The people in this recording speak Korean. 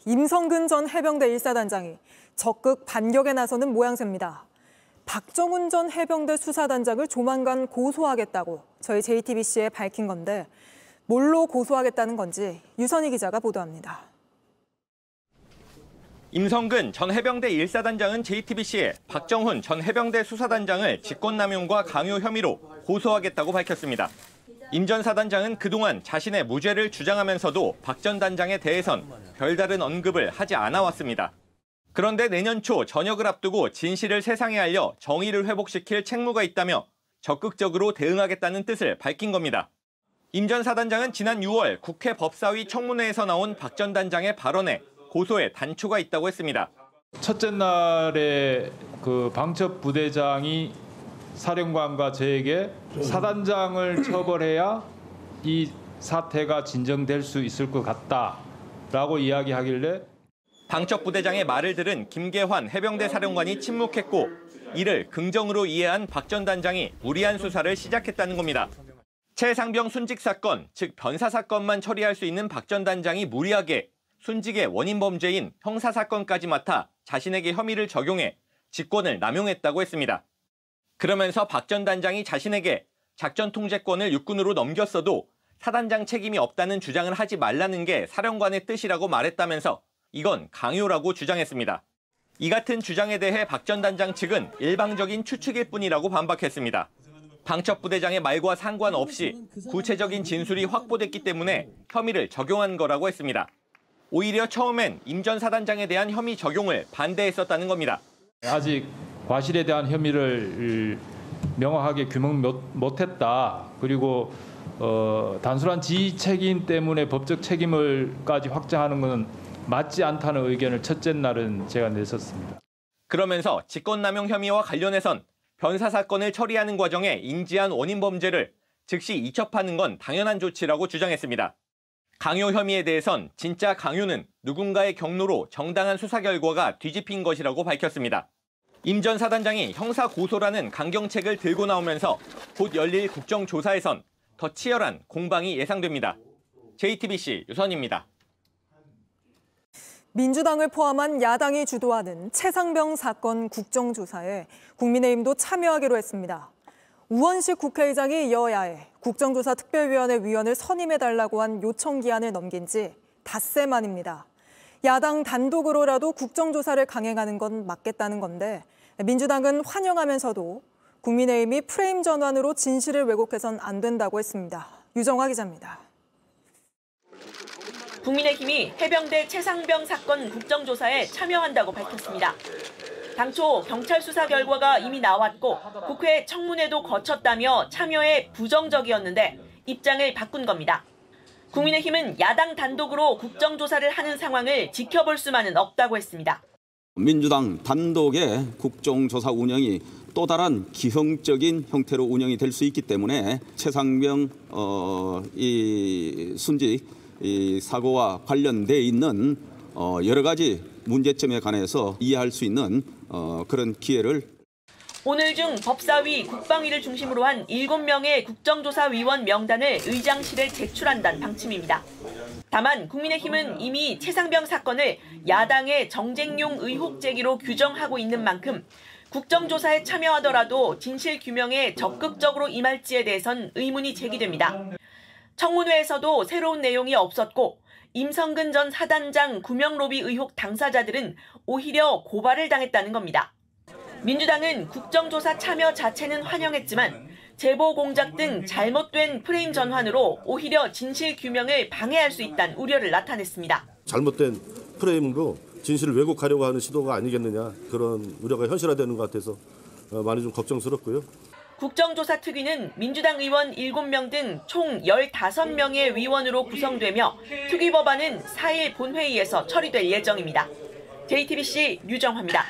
임성근 전 해병대 1사단장이 적극 반격에 나서는 모양새입니다. 박정훈 전 해병대 수사단장을 조만간 고소하겠다고 저희 JTBC에 밝힌 건데 뭘로 고소하겠다는 건지 유선희 기자가 보도합니다. 임성근 전 해병대 1사단장은 JTBC에 박정훈 전 해병대 수사단장을 직권남용과 강요 혐의로 고소하겠다고 밝혔습니다. 임 전 사단장은 그동안 자신의 무죄를 주장하면서도 박 전 단장에 대해선 별다른 언급을 하지 않아 왔습니다. 그런데 내년 초 전역을 앞두고 진실을 세상에 알려 정의를 회복시킬 책무가 있다며 적극적으로 대응하겠다는 뜻을 밝힌 겁니다. 임 전 사단장은 지난 6월 국회 법사위 청문회에서 나온 박 전 단장의 발언에 고소에 단초가 있다고 했습니다. 첫째 날에 그 방첩 부대장이 사령관과 저에게 사단장을 처벌해야 이 사태가 진정될 수 있을 것 같다라고 이야기하길래 방첩 부대장의 말을 들은 김계환 해병대 사령관이 침묵했고 이를 긍정으로 이해한 박 전 단장이 무리한 수사를 시작했다는 겁니다. 최상병 순직 사건, 즉 변사 사건만 처리할 수 있는 박 전 단장이 무리하게 순직의 원인 범죄인 형사 사건까지 맡아 자신에게 혐의를 적용해 직권을 남용했다고 했습니다. 그러면서 박 전 단장이 자신에게 작전 통제권을 육군으로 넘겼어도 사단장 책임이 없다는 주장을 하지 말라는 게 사령관의 뜻이라고 말했다면서 이건 강요라고 주장했습니다. 이 같은 주장에 대해 박 전 단장 측은 일방적인 추측일 뿐이라고 반박했습니다. 방첩 부대장의 말과 상관없이 구체적인 진술이 확보됐기 때문에 혐의를 적용한 거라고 했습니다. 오히려 처음엔 임 전 사단장에 대한 혐의 적용을 반대했었다는 겁니다. 아직 과실에 대한 혐의를 명확하게 규명 못했다. 그리고 단순한 지휘 책임 때문에 법적 책임을까지 확정하는 것은 맞지 않다는 의견을 첫째 날은 제가 냈었습니다. 그러면서 직권남용 혐의와 관련해선 변사 사건을 처리하는 과정에 인지한 원인 범죄를 즉시 이첩하는 건 당연한 조치라고 주장했습니다. 강요 혐의에 대해선 진짜 강요는 누군가의 경로로 정당한 수사 결과가 뒤집힌 것이라고 밝혔습니다. 임 전 사단장이 형사 고소라는 강경책을 들고 나오면서 곧 열릴 국정조사에선 더 치열한 공방이 예상됩니다. JTBC 유선희입니다. 민주당을 포함한 야당이 주도하는 최상병 사건 국정조사에 국민의힘도 참여하기로 했습니다. 우원식 국회의장이 여야에 국정조사 특별위원회 위원을 선임해달라고 한 요청 기한을 넘긴 지 닷새 만입니다. 야당 단독으로라도 국정조사를 강행하는 건 맞겠다는 건데 민주당은 환영하면서도 국민의힘이 프레임 전환으로 진실을 왜곡해선 안 된다고 했습니다. 유정화 기자입니다. 국민의힘이 해병대 최상병 사건 국정조사에 참여한다고 밝혔습니다. 당초 경찰 수사 결과가 이미 나왔고 국회 청문회도 거쳤다며 참여에 부정적이었는데 입장을 바꾼 겁니다. 국민의힘은 야당 단독으로 국정조사를 하는 상황을 지켜볼 수만은 없다고 했습니다. 민주당 단독의 국정조사 운영이 또 다른 기형적인 형태로 운영이 될 수 있기 때문에 최상병 이 순직 이 사고와 관련돼 있는 여러 가지 문제점에 관해서 이해할 수 있는 그런 기회를 오늘 중 법사위, 국방위를 중심으로 한 7명의 국정조사위원 명단을 의장실에 제출한다는 방침입니다. 다만 국민의힘은 이미 최상병 사건을 야당의 정쟁용 의혹 제기로 규정하고 있는 만큼 국정조사에 참여하더라도 진실 규명에 적극적으로 임할지에 대해선 의문이 제기됩니다. 청문회에서도 새로운 내용이 없었고 임성근 전 사단장 구명 로비 의혹 당사자들은 오히려 고발을 당했다는 겁니다. 민주당은 국정조사 참여 자체는 환영했지만 제보 공작 등 잘못된 프레임 전환으로 오히려 진실 규명을 방해할 수 있다는 우려를 나타냈습니다. 잘못된 프레임으로 진실을 왜곡하려고 하는 시도가 아니겠느냐, 그런 우려가 현실화되는 것 같아서 많이 좀 걱정스럽고요. 국정조사 특위는 민주당 의원 7명 등 총 15명의 위원으로 구성되며 특위 법안은 4일 본회의에서 처리될 예정입니다. JTBC 유정화입니다.